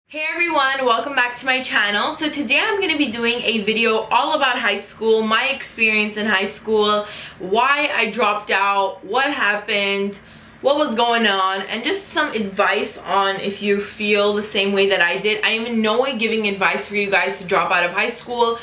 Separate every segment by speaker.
Speaker 1: Hey everyone, welcome back to my channel. So today I'm going to be doing a video all about high school, my experience in high school, why I dropped out, what happened, what was going on, and just some advice on if you feel the same way that I did. I am in no way giving advice for you guys to drop out of high school.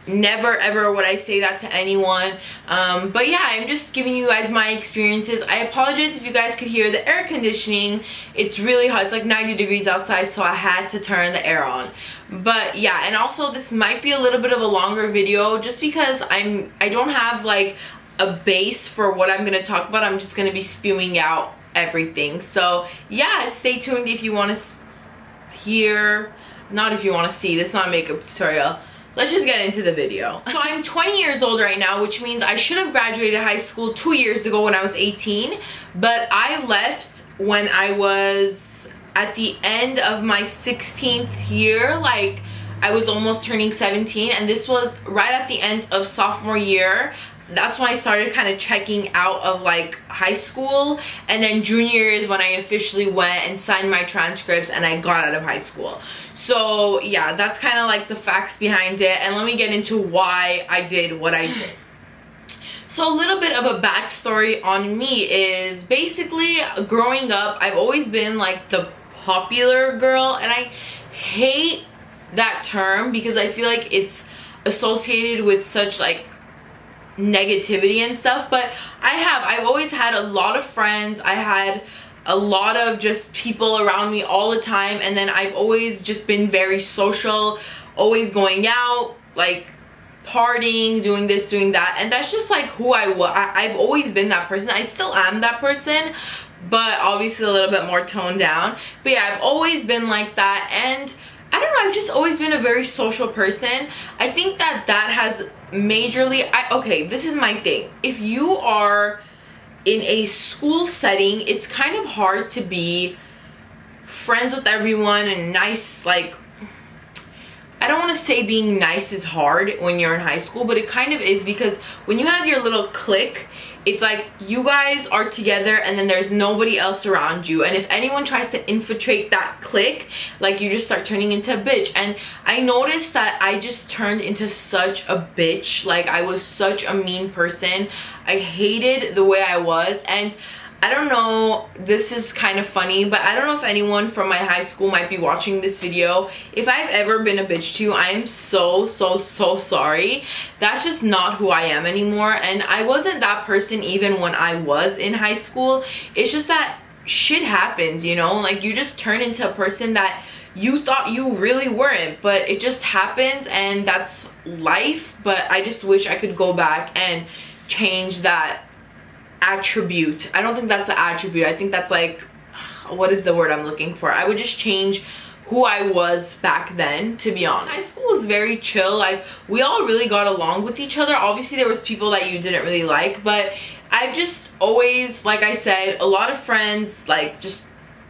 Speaker 1: Never ever would I say that to anyone, but yeah, I'm just giving you guys my experiences. I apologize if you guys could hear the air conditioning. It's really hot. It's like 90 degrees outside, so I had to turn the air on. But yeah, and also this might be a little bit of a longer video just because I don't have like a base for what I'm gonna talk about. I'm just gonna be spewing out everything. So yeah, stay tuned if you want to hear, not if you want to see. This is not a makeup tutorial. Let's just get into the video. So I'm 20 years old right now, which means I should have graduated high school 2 years ago when I was 18, but I left when I was at the end of my 16th year. Like, I was almost turning 17, and this was right at the end of sophomore year. That's when I started kind of checking out of like high school, and then junior year is when I officially went and signed my transcripts and I got out of high school. So yeah, that's kind of like the facts behind it, and let me get into why I did what I did. So a little bit of a backstory on me is basically growing up, I've always been like the popular girl, and I hate that term because I feel like it's associated with such like negativity and stuff. But I've always had a lot of friends. I had a lot of just people around me all the time, and then I've always just been very social, always going out, like partying, doing this, doing that, and that's just like who I was. I've always been that person. I still am that person, but obviously a little bit more toned down. But yeah, I've always been like that, and I don't know, I've just always been a very social person. I think that has majorly, okay, this is my thing. If you are in a school setting, it's kind of hard to be friends with everyone and nice. Like, I don't want to say being nice is hard when you're in high school, but it kind of is, because when you have your little clique, it's like you guys are together and then there's nobody else around you, and if anyone tries to infiltrate that clique, like, you just start turning into a bitch. And I noticed that I just turned into such a bitch. Like, I was such a mean person. I hated the way I was, and I don't know, this is kind of funny, but I don't know if anyone from my high school might be watching this video. If I've ever been a bitch to you, I'm so sorry. That's just not who I am anymore, and I wasn't that person even when I was in high school. It's just that shit happens, you know? Like, you just turn into a person that you thought you really weren't, but it just happens, and that's life. But I just wish I could go back and change that attribute. I don't think that's an attribute. I think that's like, what is the word I'm looking for? I would just change who I was back then, to be honest. High school was very chill. Like, we all really got along with each other. Obviously there was people that you didn't really like, but I've just always, like I said, a lot of friends, like just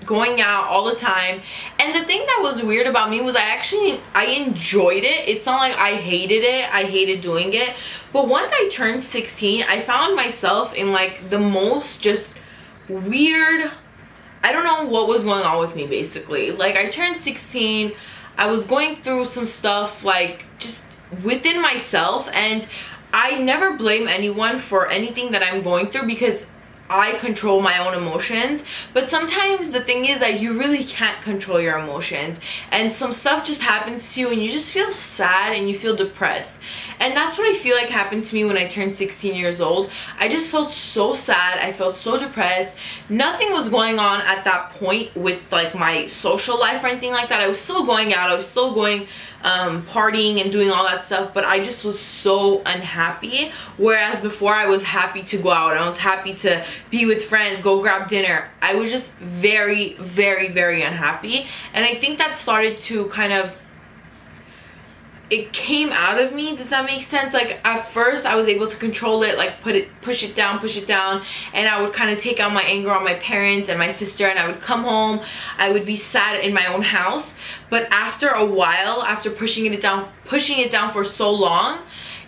Speaker 1: going out all the time. And the thing that was weird about me was I enjoyed it. It's not like I hated it. I hated doing it. But once I turned 16, I found myself in like the most just weird, I don't know what was going on with me, basically. Like, I turned 16, I was going through some stuff like just within myself, and I never blame anyone for anything that I'm going through because I control my own emotions. But sometimes the thing is that you really can't control your emotions, and some stuff just happens to you and you just feel sad and you feel depressed. And that's what I feel like happened to me when I turned 16 years old. I just felt so sad. I felt so depressed. Nothing was going on at that point with like my social life or anything like that. I was still going out. I was still going partying and doing all that stuff, but I just was so unhappy. Whereas before, I was happy to go out, I was happy to be with friends, go grab dinner. I was just very unhappy, and I think that started to kind of, it came out of me. Does that make sense? Like, at first I was able to control it, like push it down, and I would kind of take out my anger on my parents and my sister, and I would come home, I would be sad in my own house. But after a while, after pushing it down for so long,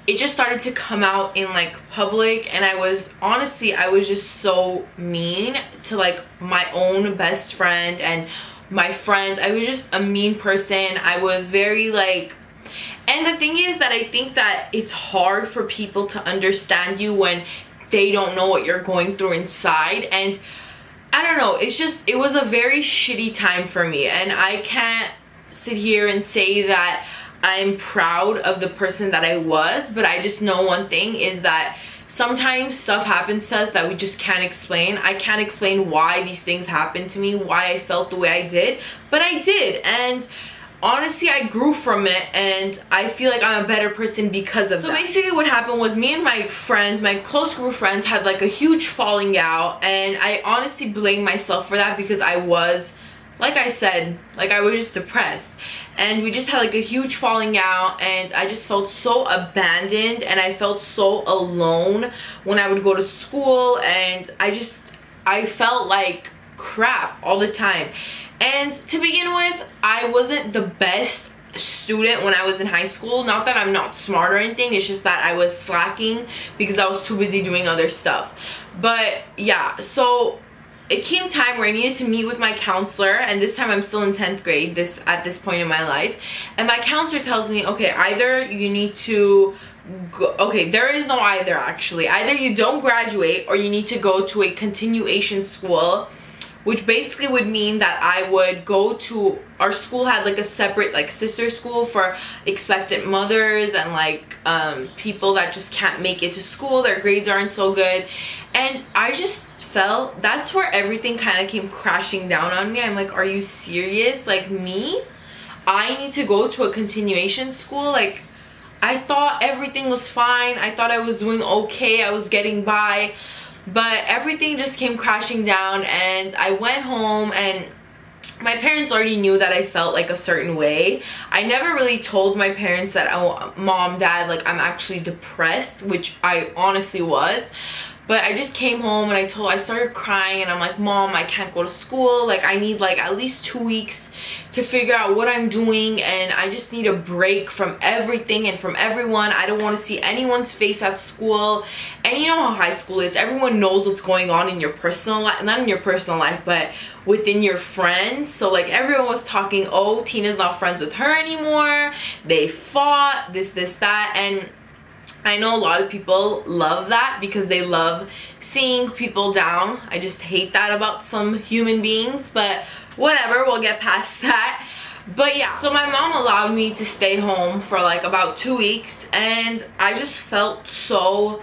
Speaker 1: it just started to come out in like public, and I was honestly, I was just so mean to like my own best friend and my friends. I was just a mean person. I was very like, and the thing is that I think that it's hard for people to understand you when they don't know what you're going through inside. And I don't know, it's just, it was a very shitty time for me, and I can't sit here and say that I'm proud of the person that I was, but I just know one thing is that sometimes stuff happens to us that we just can't explain. I can't explain why these things happened to me, why I felt the way I did, but I did. And honestly, I grew from it, and I feel like I'm a better person because of that. So basically what happened was, me and my friends, my close group of friends, had like a huge falling out, and I honestly blame myself for that because I was, like I said, like I was just depressed. And we just had like a huge falling out, and I just felt so abandoned, and I felt so alone when I would go to school, and I felt like crap all the time. And to begin with, I wasn't the best student when I was in high school. Not that I'm not smart or anything, it's just that I was slacking because I was too busy doing other stuff. But yeah, so it came time where I needed to meet with my counselor, and this time I'm still in 10th grade at this point in my life. And my counselor tells me, okay, either you need to go, okay, there is no either actually. Either you don't graduate or you need to go to a continuation school, which basically would mean that I would go to, our school had like a separate like sister school for expectant mothers and like people that just can't make it to school, their grades aren't so good. And I just felt that's where everything kind of came crashing down on me. I'm like, are you serious? Like, me? I need to go to a continuation school? Like, I thought everything was fine. I thought I was doing okay. I was getting by. But everything just came crashing down, and I went home, and my parents already knew that I felt like a certain way. I never really told my parents that, oh, mom, dad, like I'm actually depressed, which I honestly was. But I just came home and I started crying, and I'm like, Mom, I can't go to school. Like, I need like at least 2 weeks to figure out what I'm doing, and I just need a break from everything and from everyone. I don't want to see anyone's face at school. And you know how high school is. Everyone knows what's going on in your personal life, not in your personal life, but within your friends. So like everyone was talking, oh, Tina's not friends with her anymore. They fought, this, that, and I know a lot of people love that because they love seeing people down. I just hate that about some human beings, but whatever, we'll get past that. But yeah, so my mom allowed me to stay home for like about 2 weeks, and I just felt so,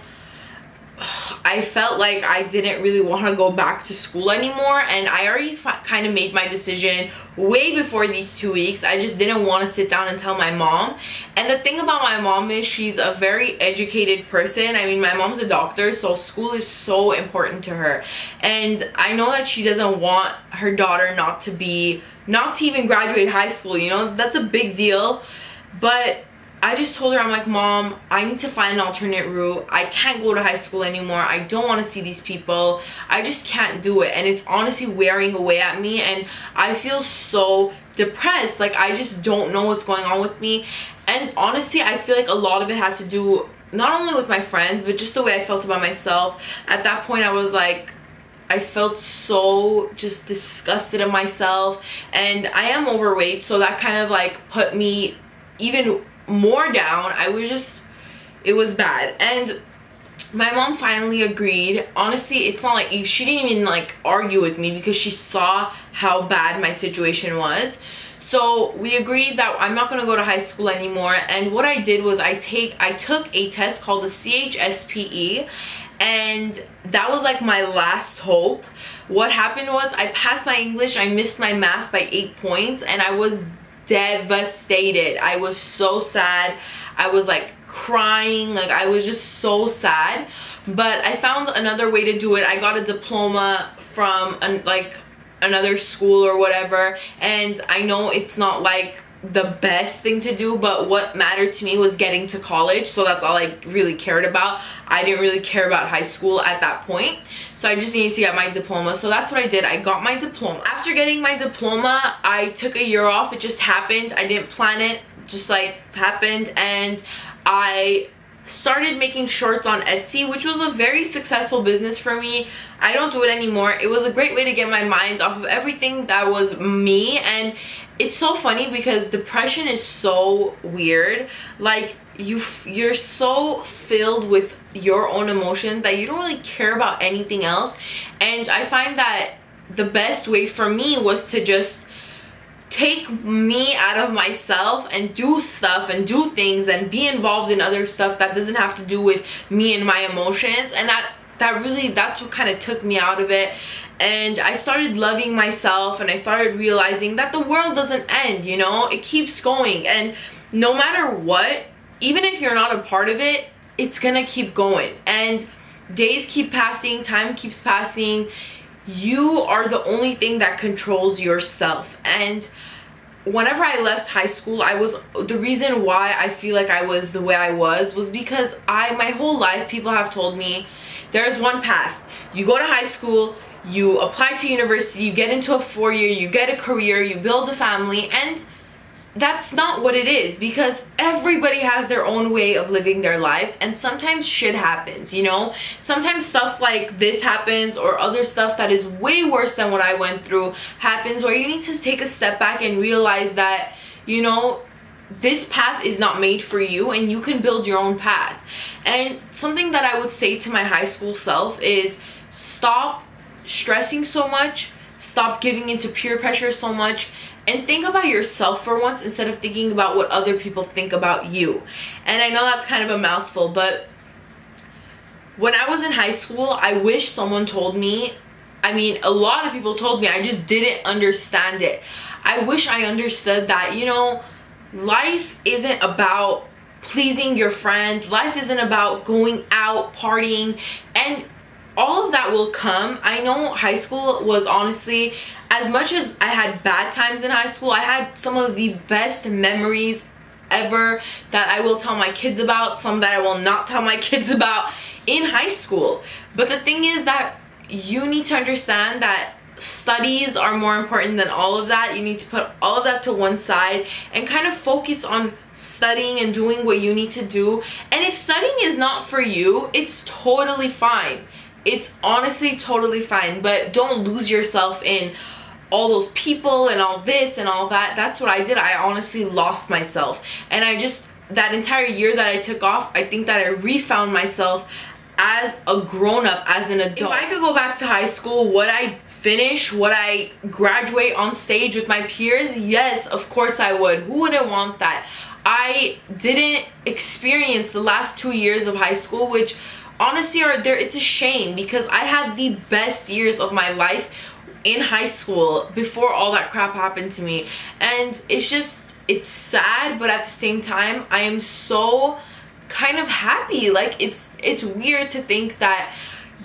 Speaker 1: I felt like I didn't really want to go back to school anymore, and I already kind of made my decision way before these 2 weeks. I just didn't want to sit down and tell my mom. And the thing about my mom is she's a very educated person. I mean, my mom's a doctor, so school is so important to her. And I know that she doesn't want her daughter not to even graduate high school, you know, that's a big deal. But I just told her, I'm like, Mom, I need to find an alternate route. I can't go to high school anymore. I don't want to see these people. I just can't do it. And it's honestly wearing away at me, and I feel so depressed. Like, I just don't know what's going on with me. And honestly, I feel like a lot of it had to do not only with my friends, but just the way I felt about myself. At that point, I was like, I felt so just disgusted of myself, and I am overweight, so that kind of like put me even more down. It was bad. And my mom finally agreed. Honestly, it's not like she didn't even like argue with me because she saw how bad my situation was. So we agreed that I'm not gonna go to high school anymore. And what I did was I took a test called the CHSPE, and that was like my last hope. What happened was I passed my English, I missed my math by 8 points, and I was devastated. I was so sad. I was like crying, like I was just so sad. But I found another way to do it. I got a diploma from like another school or whatever, and I know it's not like the best thing to do, but what mattered to me was getting to college, so that's all I really cared about. I didn't really care about high school at that point, so I just needed to get my diploma. So that's what I did. I got my diploma. After getting my diploma, I took a year off. It just happened. I didn't plan it, just like happened. And I started making shorts on Etsy, which was a very successful business for me. I don't do it anymore. It was a great way to get my mind off of everything that was me. And it's so funny because depression is so weird. Like, you're so filled with your own emotions that you don't really care about anything else. And I find that the best way for me was to just take me out of myself and do stuff and do things and be involved in other stuff that doesn't have to do with me and my emotions. And that's what kind of took me out of it. And I started loving myself, and I started realizing that the world doesn't end, you know, it keeps going. And no matter what, even if you're not a part of it, it's gonna keep going. And days keep passing, time keeps passing. You are the only thing that controls yourself. And whenever I left high school, the reason why I feel like I was the way I was because my whole life people have told me there's one path. You go to high school, you apply to university, you get into a 4-year, you get a career, you build a family. And that's not what it is, because everybody has their own way of living their lives, and sometimes shit happens, you know. Sometimes stuff like this happens, or other stuff that is way worse than what I went through happens, where you need to take a step back and realize that, you know, this path is not made for you, and you can build your own path. And something that I would say to my high school self is stop stressing so much, stop giving into peer pressure so much, and think about yourself for once instead of thinking about what other people think about you. And I know that's kind of a mouthful, but when I was in high school, I wish someone told me, I mean, a lot of people told me, I just didn't understand it. I wish I understood that, you know, life isn't about pleasing your friends. Life isn't about going out, partying, and all of that will come. I know high school was honestly, as much as I had bad times in high school, I had some of the best memories ever that I will tell my kids about, some that I will not tell my kids about in high school. But the thing is that you need to understand that studies are more important than all of that. You need to put all of that to one side and kind of focus on studying and doing what you need to do. And if studying is not for you, it's totally fine. It's honestly totally fine, but don't lose yourself in all those people and all this and all that. That's what I did. I honestly lost myself. And that entire year that I took off, I think that I refound myself as a grown-up, as an adult. If I could go back to high school, would I finish? Would I graduate on stage with my peers? Yes, of course I would. Who wouldn't want that? I didn't experience the last 2 years of high school, which honestly it's a shame, because I had the best years of my life in high school before all that crap happened to me. And it's sad, but at the same time I am so kind of happy. Like, it's weird to think that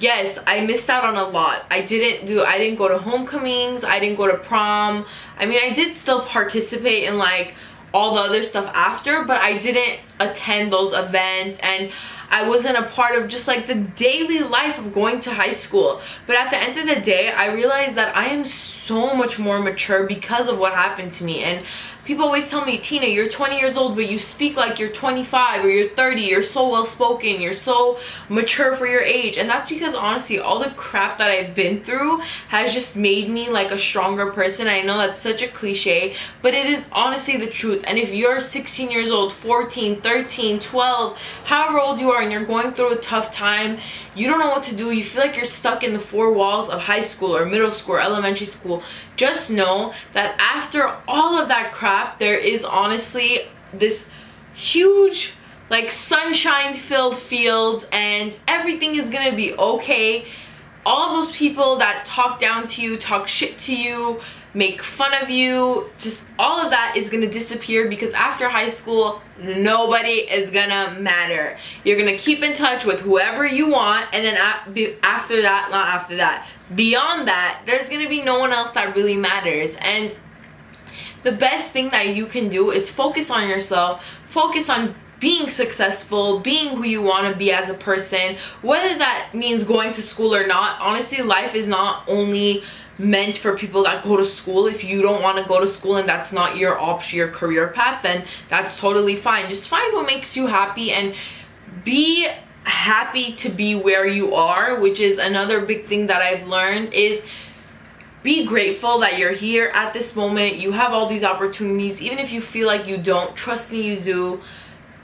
Speaker 1: yes, I missed out on a lot. I didn't go to homecomings, I didn't go to prom. I mean, I did still participate in like all the other stuff after, but I didn't attend those events, and I wasn't a part of just like the daily life of going to high school. But at the end of the day, I realized that I am so much more mature because of what happened to me. And people always tell me, Tina, you're 20 years old, but you speak like you're 25 or you're 30. You're so well spoken. You're so mature for your age. And that's because honestly, all the crap that I've been through has just made me like a stronger person. I know that's such a cliche, but it is honestly the truth. And if you're 16 years old, 14, 13, 12, however old you are, and you're going through a tough time, you don't know what to do, you feel like you're stuck in the four walls of high school or middle school or elementary school, just know that after all of that crap, there is honestly this huge like sunshine filled fields, and everything is gonna be okay. All of those people that talk down to you, talk shit to you, make fun of you, just all of that is gonna disappear, because after high school, nobody is gonna matter. You're gonna keep in touch with whoever you want, and then after that, not after that, beyond that, there's gonna be no one else that really matters. And the best thing that you can do is focus on yourself, focus on being successful, being who you want to be as a person, whether that means going to school or not. Honestly, life is not only meant for people that go to school. If you don't want to go to school and that's not your option, your career path, then that's totally fine. Just find what makes you happy and be happy to be where you are, which is another big thing that I've learned, is be grateful that you're here at this moment. You have all these opportunities, even if you feel like you don't. Trust me, you do.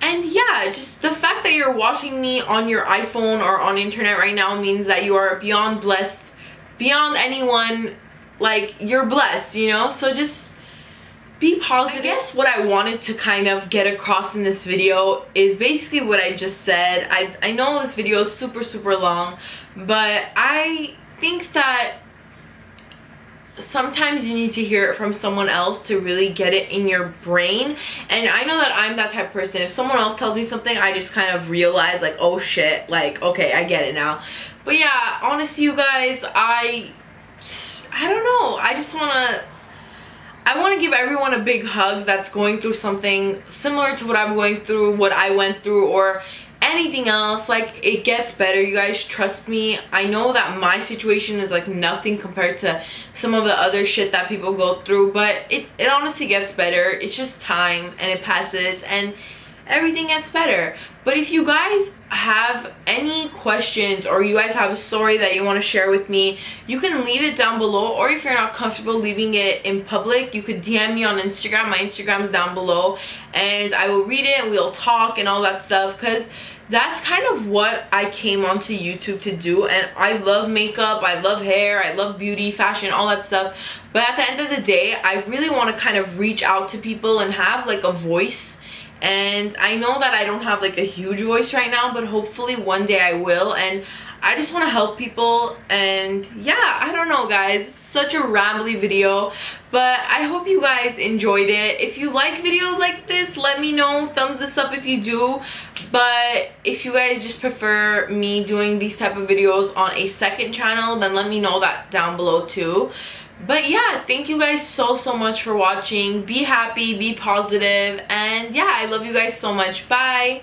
Speaker 1: And yeah, just the fact that you're watching me on your iPhone or on internet right now means that you are beyond blessed, beyond anyone. Like, you're blessed, you know? So just be positive. I guess what I wanted to kind of get across in this video is basically what I just said. I know this video is super long, but I think that sometimes you need to hear it from someone else to really get it in your brain. And I know that I'm that type of person. If someone else tells me something, I just kind of realize, like, oh shit, like, okay, I get it now. But yeah, honestly, you guys, I don't know, I want to give everyone a big hug that's going through something similar to what I'm going through, what I went through, or anything else. Like, it gets better, you guys, trust me. I know that my situation is like nothing compared to some of the other shit that people go through, but it honestly gets better. It's just time, and it passes, and everything gets better. But if you guys have any questions, or you guys have a story that you want to share with me, you can leave it down below. Or if you're not comfortable leaving it in public, you could DM me on Instagram. My Instagram's down below, and I will read it and we'll talk and all that stuff, because that's kind of what I came onto YouTube to do. And I love makeup, I love hair, I love beauty, fashion, all that stuff. But at the end of the day, I really want to kind of reach out to people and have like a voice. And I know that I don't have like a huge voice right now, but hopefully one day I will. And I just want to help people. And yeah, I don't know, guys, such a rambly video, but I hope you guys enjoyed it. If you like videos like this, let me know. Thumbs this up if you do. But if you guys just prefer me doing these type of videos on a second channel, then let me know that down below too. But yeah, thank you guys so much for watching. Be happy, be positive, and yeah, I love you guys so much. Bye.